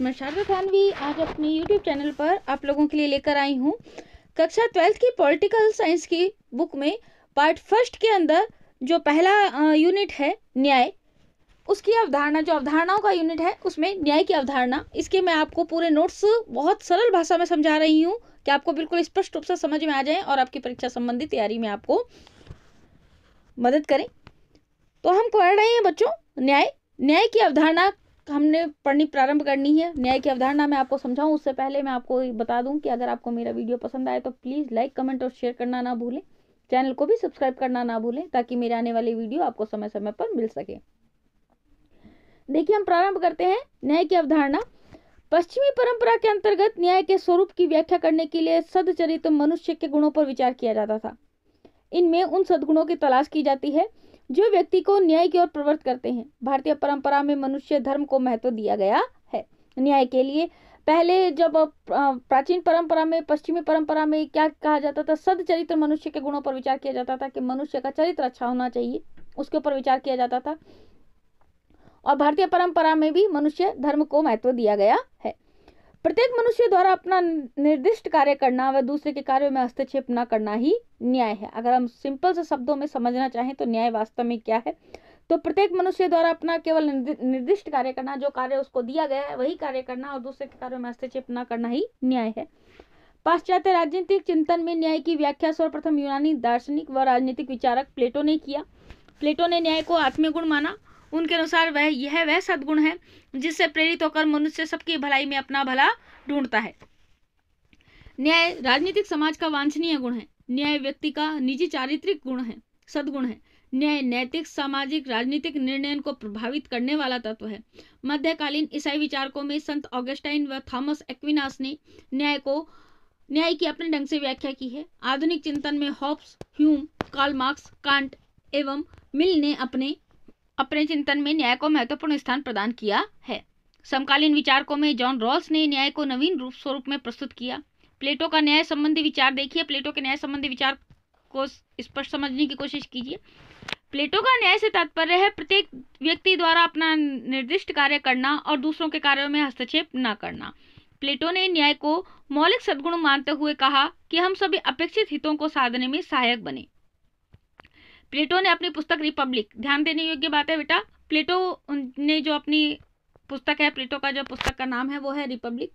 मैं शारदा थानवी आज अपने YouTube चैनल पर आप लोगों के लिए लेकर आई हूँ कक्षा 12th की पॉलिटिकल साइंस की बुक में पार्ट फर्स्ट के अंदर जो पहला यूनिट है न्याय, उसकी अवधारणा, जो अवधारणाओं का यूनिट है उसमें न्याय की अवधारणा, इसके मैं आपको पूरे नोट्स बहुत सरल भाषा में समझा रही हूँ कि आपको बिल्कुल स्पष्ट रूप से समझ में आ जाए और आपकी परीक्षा संबंधी तैयारी में आपको मदद करें। तो हम पढ़ रहे हैं बच्चों न्याय की अवधारणा हमने पढ़नी प्रारंभ करनी है। न्याय की अवधारणा मैं आपको समझाऊं उससे पहले मैं आपको बता दूं कि अगर आपको मेरा वीडियो पसंद आए तो प्लीज़ लाइक, कमेंट और शेयर करना ना भूलें। चैनल को भी सब्सक्राइब करना ना भूलें ताकि मेरे आने वाली वीडियो आपको समय समय पर मिल सके। देखिए, हम प्रारंभ करते हैं न्याय की अवधारणा। पश्चिमी परंपरा के अंतर्गत न्याय के स्वरूप की व्याख्या करने के लिए सद्चरित्र मनुष्य के गुणों पर विचार किया जाता था। इनमें उन सद्गुणों की तलाश की जाती है जो व्यक्ति को न्याय की ओर प्रवृत्त करते हैं। भारतीय परंपरा में मनुष्य धर्म को महत्व दिया गया है न्याय के लिए। पहले जब प्राचीन परंपरा में, पश्चिमी परंपरा में क्या कहा जाता था, सद्चरित्र मनुष्य के गुणों पर विचार किया जाता था कि मनुष्य का चरित्र अच्छा होना चाहिए, उसके ऊपर विचार किया जाता था। और भारतीय परंपरा में भी मनुष्य धर्म को महत्व दिया गया है। प्रत्येक मनुष्य द्वारा अपना निर्दिष्ट कार्य करना व दूसरे के कार्यों में हस्तक्षेप न करना ही न्याय है। अगर हम सिंपल से शब्दों में समझना चाहें तो न्याय वास्तव में क्या है, तो प्रत्येक मनुष्य द्वारा अपना केवल निर्दिष्ट कार्य करना, जो कार्य उसको दिया गया है वही कार्य करना और दूसरे के कार्यों में हस्तक्षेप न करना ही न्याय है। पाश्चात्य राजनीतिक चिंतन में न्याय की व्याख्या सर्वप्रथम यूनानी दार्शनिक व राजनीतिक विचारक प्लेटो ने किया। प्लेटो ने न्याय को आत्मीय गुण माना। उनके अनुसार वह सद्गुण है जिससे प्रेरित होकर मनुष्य सबकी भलाई में अपना भला ढूंढता है। न्याय राजनीतिक समाज का वांछनीय गुण है। न्याय व्यक्ति का निजी चारित्रिक गुण है, सद्गुण है। न्याय नैतिक, सामाजिक, राजनीतिक निर्णयों को प्रभावित करने वाला तत्व है। मध्यकालीन ईसाई विचारकों में संत ऑगस्टाइन व थॉमस एक्विनास ने न्याय की अपने ढंग से व्याख्या की है। आधुनिक चिंतन में Hobbes, Hume, Karl Marx, Kant एवं मिल ने अपने चिंतन में न्याय को महत्वपूर्ण स्थान प्रदान किया है। समकालीन विचारकों में जॉन रॉल्स ने न्याय को नवीन स्वरूप में प्रस्तुत किया। प्लेटो का न्याय संबंधी विचार देखिए। प्लेटो के न्याय संबंधी विचार को स्पष्ट समझने की कोशिश कीजिए। प्लेटो का न्याय से तात्पर्य है प्रत्येक व्यक्ति द्वारा अपना निर्दिष्ट कार्य करना और दूसरों के कार्यों में हस्तक्षेप न करना। प्लेटो ने न्याय को मौलिक सद्गुण मानते हुए कहा कि हम सभी अपेक्षित हितों को साधने में सहायक बने। प्लेटो ने अपनी पुस्तक रिपब्लिक, ध्यान देने योग्य बात है बेटा, प्लेटो ने जो अपनी पुस्तक है, प्लेटो का जो पुस्तक का नाम है वो है रिपब्लिक,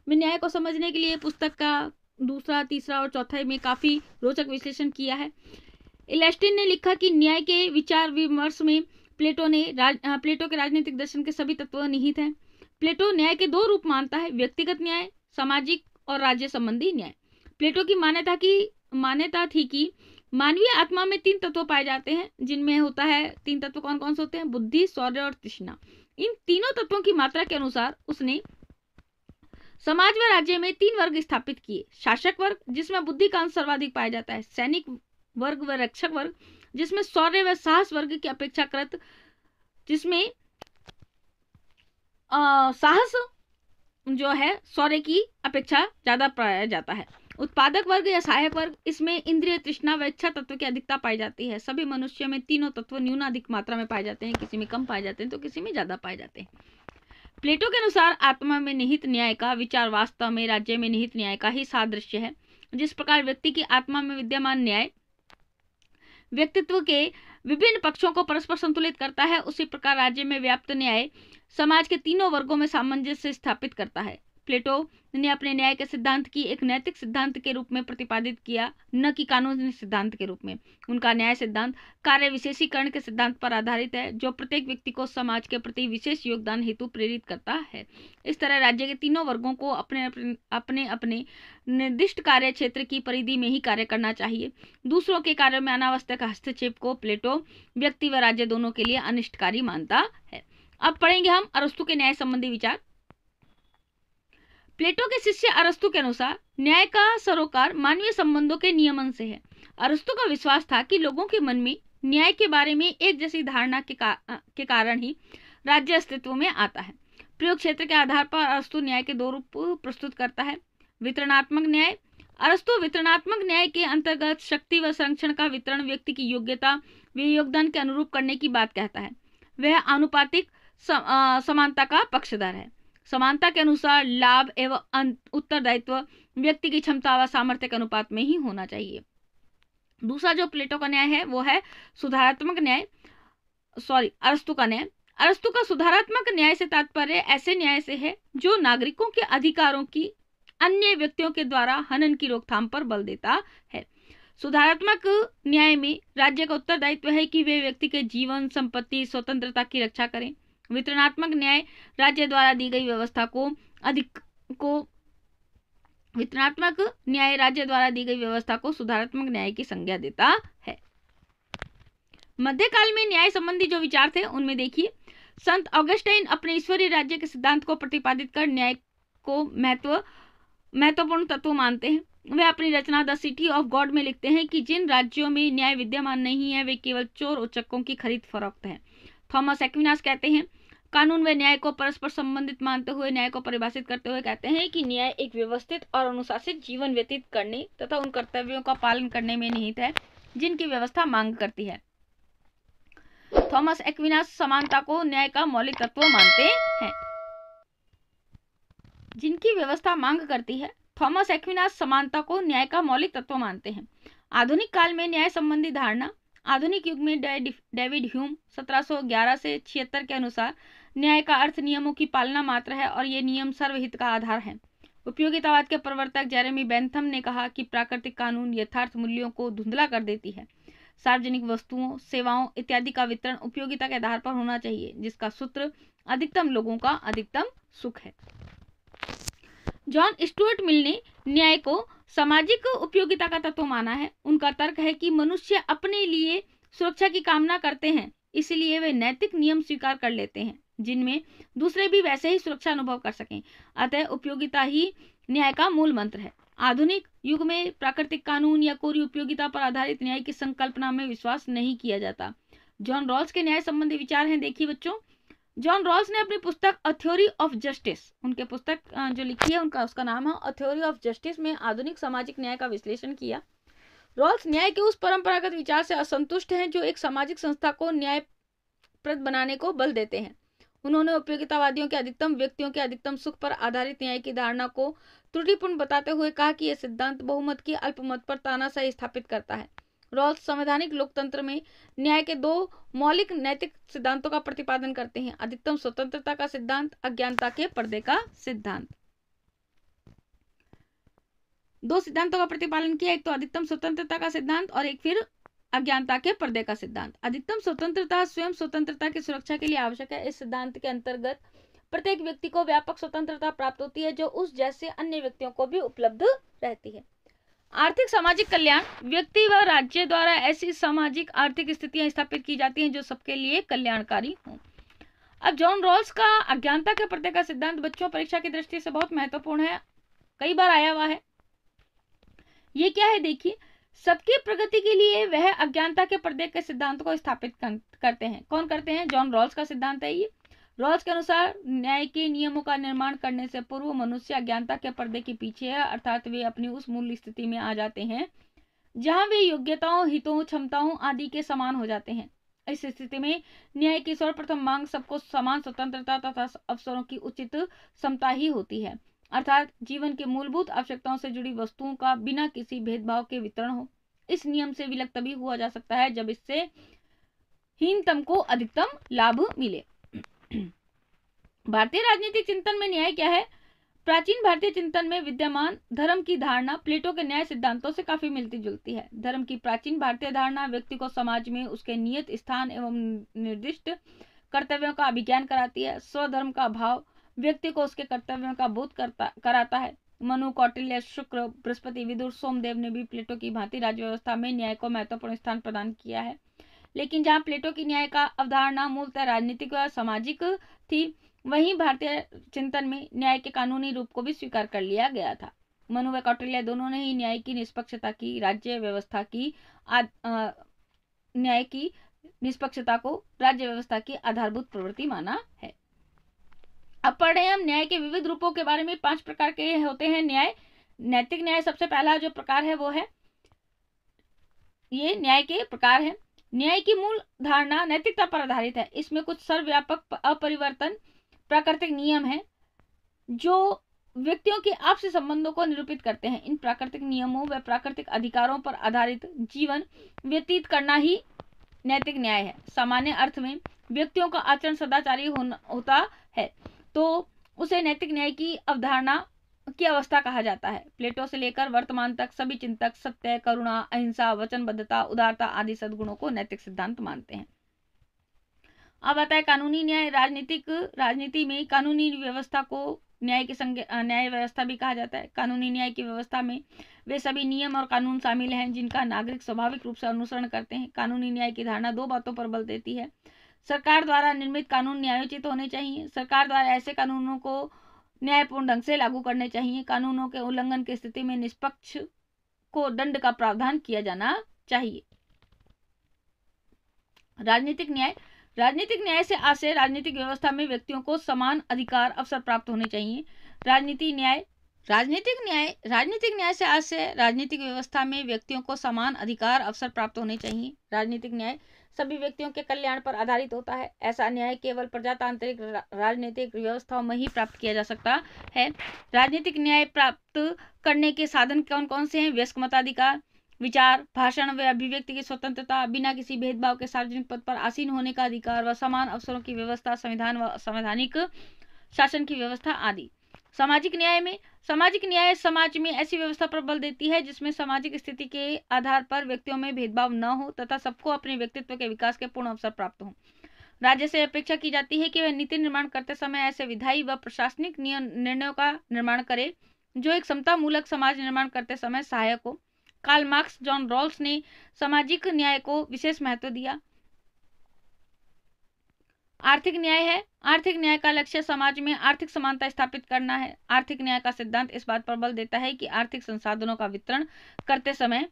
में न्याय को समझने के लिए पुस्तक का दूसरा, तीसरा और चौथा में काफी रोचक विश्लेषण किया है। इलेस्टिन ने लिखा कि न्याय के विचार विमर्श में प्लेटो के राजनीतिक दर्शन के सभी तत्व निहित हैं। प्लेटो न्याय के दो रूप मानता है, व्यक्तिगत न्याय, सामाजिक और राज्य संबंधी न्याय। प्लेटो की मान्यता थी कि मानवीय आत्मा में तीन तत्व पाए जाते हैं, जिनमें होता है, तीन तत्व कौन कौन से होते हैं, बुद्धि, शौर्य और तृष्णा। इन तीनों तत्वों की मात्रा के अनुसार उसने समाज व राज्य में तीन वर्ग स्थापित किए। शासक वर्ग, जिसमें बुद्धि का अंश सर्वाधिक पाया जाता है, सैनिक वर्ग व रक्षक वर्ग, जिसमें शौर्य व साहस वर्ग की अपेक्षाकृत, जिसमें साहस जो है शौर्य की अपेक्षा ज्यादा पाया जाता है। उत्पादक वर्ग या सहायक वर्ग, इसमें इंद्रिय, तृष्णा व इच्छा तत्व की अधिकता पाई जाती है। सभी मनुष्य में तीनों तत्व न्यूनाधिक मात्रा में पाए जाते हैं, किसी में कम पाए जाते हैं तो किसी में ज्यादा पाए जाते हैं। प्लेटो के अनुसार आत्मा में निहित न्याय का विचार वास्तव में राज्य में निहित न्याय का ही सादृश्य है। जिस प्रकार व्यक्ति की आत्मा में विद्यमान न्याय व्यक्तित्व के विभिन्न पक्षों को परस्पर संतुलित करता है, उसी प्रकार राज्य में व्याप्त न्याय समाज के तीनों वर्गों में सामंजस्य स्थापित करता है। प्लेटो ने अपने न्याय के सिद्धांत की एक नैतिक सिद्धांत के रूप में प्रतिपादित किया, न कि कानूनी सिद्धांत के रूप में। उनका न्याय सिद्धांत कार्य विशेषीकरण के सिद्धांत पर आधारित है, जो प्रत्येक व्यक्ति को समाज के प्रति विशेष योगदान हेतु प्रेरित करता है। इस तरह राज्य के तीनों वर्गों को अपने अपने निर्दिष्ट कार्य क्षेत्र की परिधि में ही कार्य करना चाहिए। दूसरों के कार्यों में अनावश्यक हस्तक्षेप को प्लेटो व्यक्ति व राज्य दोनों के लिए अनिष्टकारी मानता है। अब पढ़ेंगे हम अरस्तु के न्याय संबंधी विचार। प्लेटो के शिष्य अरस्तु के अनुसार न्याय का सरोकार मानवीय संबंधों के नियमन से है। अरस्तु का विश्वास था कि लोगों के मन में न्याय के बारे में एक जैसी धारणा के कारण ही राज्य अस्तित्व में आता है। प्रयोग क्षेत्र के आधार पर अरस्तु न्याय के दो रूप प्रस्तुत करता है। वितरणात्मक न्याय, अरस्तु वितरणात्मक न्याय के अंतर्गत शक्ति व संरक्षण का वितरण व्यक्ति की योग्यता व योगदान के अनुरूप करने की बात कहता है। वह आनुपातिक समानता का पक्षधर है। समानता के अनुसार लाभ एवं उत्तरदायित्व व्यक्ति की क्षमता व सामर्थ्य के अनुपात में ही होना चाहिए। दूसरा जो प्लेटो का न्याय है वो है सुधारात्मक न्याय, अरस्तु का न्याय। अरस्तु का सुधारात्मक न्याय से तात्पर्य ऐसे न्याय से है जो नागरिकों के अधिकारों की अन्य व्यक्तियों के द्वारा हनन की रोकथाम पर बल देता है। सुधारात्मक न्याय में राज्य का उत्तरदायित्व है कि वे व्यक्ति के जीवन, संपत्ति, स्वतंत्रता की रक्षा करें। वितरणात्मक न्याय राज्य द्वारा दी गई व्यवस्था को सुधारात्मक न्याय की संज्ञा देता है। मध्यकाल में न्याय संबंधी जो विचार थे उनमें देखिए, संत ऑगस्टाइन अपने ईश्वरीय राज्य के सिद्धांत को प्रतिपादित कर न्याय को महत्वपूर्ण तत्व मानते हैं। वे अपनी रचना द सिटी ऑफ गॉड में लिखते हैं कि जिन राज्यों में न्याय विद्यमान नहीं है वे केवल चोर उचक्कों की खरीद फरोख्त है। थॉमस एक्विनास कहते हैं, कानून व न्याय को परस्पर संबंधित मानते हुए न्याय को परिभाषित करते हुए कहते हैं कि न्याय एक व्यवस्थित और अनुशासित जीवन व्यतीत करने तथा उन कर्तव्यों का पालन करने में निहित है जिनकी व्यवस्था मांग करती है। थॉमस एक्विनास समानता को न्याय का मौलिक तत्व मानते हैं। जिनकी व्यवस्था मांग करती है, थॉमस एक्विनास समानता को न्याय का मौलिक तत्व मानते हैं। आधुनिक काल में न्याय संबंधी धारणा, आधुनिक युग में डेविड ह्यूम 1711 से 76 के अनुसार न्याय का अर्थ नियमों की पालना मात्र है और ये नियम सर्वहित का आधार है। उपयोगितावाद के प्रवर्तक जेरेमी बेंथम ने कहा कि प्राकृतिक कानून यथार्थ मूल्यों को धुंधला कर देती है। सार्वजनिक वस्तुओं, सेवाओं इत्यादि का वितरण उपयोगिता के आधार पर होना चाहिए, जिसका सूत्र अधिकतम लोगों का अधिकतम सुख है। जॉन स्टुअर्ट मिल ने न्याय को सामाजिक उपयोगिता का तत्व माना है। उनका तर्क है कि मनुष्य अपने लिए सुरक्षा की कामना करते हैं, इसलिए वे नैतिक नियम स्वीकार कर लेते हैं जिनमें दूसरे भी वैसे ही सुरक्षा अनुभव कर सकें। अतः उपयोगिता ही न्याय का मूल मंत्र है। आधुनिक युग में प्राकृतिक कानून या कोरी उपयोगिता पर आधारित न्याय की संकल्पना में विश्वास नहीं किया जाता। जॉन रॉल्स के न्याय संबंधी विचार हैं, देखिए बच्चों। जॉन रॉल्स ने अपनी पुस्तक अ थ्योरी ऑफ जस्टिस, उनके पुस्तक जो लिखी है उसका नाम है अ थ्योरी ऑफ जस्टिस, में आधुनिक सामाजिक न्याय का विश्लेषण किया। रॉल्स न्याय के उस परंपरागत विचार से असंतुष्ट हैं जो एक सामाजिक संस्था को न्यायप्रद बनाने को बल देते हैं। उन्होंने उपयोगितावादियों के अधिकतम व्यक्तियों के अधिकतम सुख पर आधारित न्याय की धारणा को त्रुटिपूर्ण बताते हुए कहा कि यह सिद्धांत बहुमत की अल्पमत पर तानाशाही स्थापित करता है। रॉल्स संवैधानिक लोकतंत्र में न्याय के दो मौलिक नैतिक सिद्धांतों का प्रतिपादन करते हैं, अधिकतम स्वतंत्रता का सिद्धांत, अज्ञानता के पर्दे का सिद्धांत। दो सिद्धांतों का प्रतिपादन किया, एक तो अधिकतम स्वतंत्रता का सिद्धांत और एक फिर अज्ञानता के पर्दे का सिद्धांत। अधिकतम स्वतंत्रता स्वयं स्वतंत्रता की सुरक्षा के लिए आवश्यक है। इस सिद्धांत के अंतर्गत प्रत्येक व्यक्ति को व्यापक स्वतंत्रता प्राप्त होती है जो उस जैसे अन्य व्यक्तियों को भी उपलब्ध रहती है। आर्थिक सामाजिक कल्याण, व्यक्ति व राज्य द्वारा ऐसी सामाजिक आर्थिक स्थितियां स्थापित की जाती हैं जो सबके लिए कल्याणकारी हों। अब जॉन रॉल्स का अज्ञानता के पर्दे का सिद्धांत बच्चों परीक्षा की दृष्टि से बहुत महत्वपूर्ण है, कई बार आया हुआ है। ये क्या है, देखिए। सबकी प्रगति के लिए वह अज्ञानता के पर्दे के सिद्धांत को स्थापित करते हैं। कौन करते हैं? जॉन रॉल्स का सिद्धांत है ये। रॉल्स के अनुसार न्याय के नियमों का निर्माण करने से पूर्व मनुष्य अज्ञानता के पर्दे के पीछे है, अर्थात वे अपनी उस मूल स्थिति में आ जाते हैं जहां वे योग्यताओं, हितों, क्षमताओं आदि के समान हो जाते हैं। इस स्थिति में न्याय की सर्वप्रथम मांग सबको समान स्वतंत्रता तथा अवसरों की उचित समता ही होती है, अर्थात जीवन के मूलभूत आवश्यकताओं से जुड़ी वस्तुओं का बिना किसी भेदभाव के वितरण हो। इस नियम से विलक तभी हुआ जा सकता है जब इससे हीनतम को अधिकतम लाभ मिले। भारतीय राजनीतिक चिंतन में न्याय क्या है? प्राचीन भारतीय चिंतन में विद्यमान धर्म की धारणा प्लेटो के न्याय सिद्धांतों से काफी मिलती जुलती है। धर्म की प्राचीन भारतीय धारणा व्यक्ति को समाज में उसके नियत स्थान एवं निर्दिष्ट कर्तव्यों का अभिज्ञान कराती है। स्वधर्म का भाव व्यक्ति को उसके कर्तव्यों का बोध कराता है। मनु, कौटिल्य, शुक्र, बृहस्पति, विदुर, सोमदेव ने भी प्लेटो की भांति राज्य व्यवस्था में न्याय को महत्वपूर्ण स्थान प्रदान किया है। लेकिन जहां प्लेटो की न्याय का अवधारणा मूलतः राजनीतिक व सामाजिक थी, वहीं भारतीय चिंतन में न्याय के कानूनी रूप को भी स्वीकार कर लिया गया था। मनु व कौटिल्य दोनों ने ही न्याय की निष्पक्षता की राज्य व्यवस्था की न्याय की निष्पक्षता को राज्य व्यवस्था की आधारभूत प्रवृत्ति माना है। अब पढ़े हम न्याय के विविध रूपों के बारे में। 5 प्रकार के होते हैं न्याय। नैतिक न्याय सबसे पहला जो प्रकार है वो है, ये न्याय के प्रकार है। न्याय की मूल धारणा नैतिकता पर आधारित है। इसमें कुछ सर्वव्यापक अपरिवर्तन प्राकृतिक नियम है। जो व्यक्तियों के आपसी संबंधों को निरूपित करते हैं। इन प्राकृतिक नियमों व प्राकृतिक अधिकारों पर आधारित जीवन व्यतीत करना ही नैतिक न्याय है। सामान्य अर्थ में व्यक्तियों का आचरण सदाचारी होता है तो उसे नैतिक न्याय की अवधारणा की अवस्था कहा जाता है। प्लेटो से लेकर वर्तमान तक सभी चिंतक सत्य, करुणा, अहिंसा, वचनबद्धता, उदारता आदि सद्गुणों को नैतिक सिद्धांत मानते हैं। अब आता है कानूनी न्याय। राजनीति में कानूनी व्यवस्था को न्याय की न्याय व्यवस्था भी कहा जाता है। कानूनी न्याय की व्यवस्था में वे सभी नियम और कानून शामिल हैं जिनका नागरिक स्वाभाविक रूप से अनुसरण करते हैं। कानूनी न्याय की धारणा दो बातों पर बल देती है। सरकार द्वारा निर्मित कानून न्यायोचित होने चाहिए। सरकार द्वारा ऐसे कानूनों को न्यायपूर्ण ढंग से लागू करने चाहिए। कानूनों के उल्लंघन की स्थिति में निष्पक्ष को दंड का प्रावधान किया जाना चाहिए। राजनीतिक न्याय से आशय राजनीतिक व्यवस्था में व्यक्तियों को समान अधिकार अवसर प्राप्त होने चाहिए। राजनीतिक न्याय से आशय राजनीतिक व्यवस्था में व्यक्तियों को समान अधिकार अवसर प्राप्त होने चाहिए। राजनीतिक न्याय सभी व्यक्तियों के कल्याण पर आधारित होता है। ऐसा न्याय केवल प्रजातांत्रिक राजनीतिक व्यवस्थाओं में ही प्राप्त किया जा सकता है। राजनीतिक न्याय प्राप्त करने के साधन कौन कौन से हैं? वयस्क मताधिकार, विचार, भाषण व अभिव्यक्ति की स्वतंत्रता, बिना किसी भेदभाव के सार्वजनिक पद पर आसीन होने का अधिकार व समान अवसरों की व्यवस्था, संविधान व संवैधानिक शासन की व्यवस्था आदि। सामाजिक न्याय समाज में ऐसी व्यवस्था पर बल देती है जिसमें सामाजिक स्थिति के आधार पर व्यक्तियों में भेदभाव न हो तथा सबको अपने व्यक्तित्व के विकास के पूर्ण अवसर प्राप्त हो। राज्य से अपेक्षा की जाती है कि वह नीति निर्माण करते समय ऐसे विधायी व प्रशासनिक निर्णयों का निर्माण करे जो एक समता मूलक समाज निर्माण करते समय सहायक हो। कार्ल मार्क्स, जॉन रॉल्स ने सामाजिक न्याय को विशेष महत्व दिया। आर्थिक न्याय का लक्ष्य समाज में आर्थिक समानता स्थापित करना है। आर्थिक न्याय का सिद्धांत इस बात पर बल देता है कि आर्थिक संसाधनों का वितरण करते समय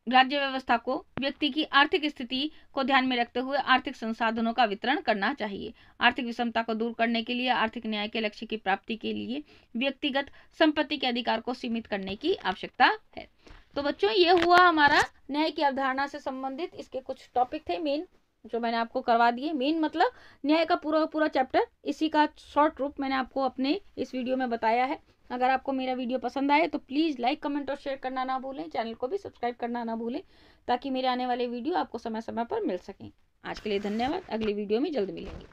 राज्य व्यवस्था को व्यक्ति की आर्थिक स्थिति को ध्यान में रखते हुए आर्थिक संसाधनों का वितरण करना चाहिए। आर्थिक विषमता को दूर करने के लिए आर्थिक न्याय के लक्ष्य की प्राप्ति के लिए व्यक्तिगत संपत्ति के अधिकार को सीमित करने की आवश्यकता है। तो बच्चों, ये हुआ हमारा न्याय की अवधारणा से संबंधित इसके कुछ टॉपिक थे मेन, जो मैंने आपको करवा दिए। मेन मतलब न्याय का पूरा चैप्टर, इसी का शॉर्ट रूप मैंने आपको अपने इस वीडियो में बताया है। अगर आपको मेरा वीडियो पसंद आए तो प्लीज़ लाइक, कमेंट और शेयर करना ना भूलें। चैनल को भी सब्सक्राइब करना ना भूलें ताकि मेरे आने वाले वीडियो आपको समय समय पर मिल सकें। आज के लिए धन्यवाद। अगली वीडियो में जल्द मिलेंगे।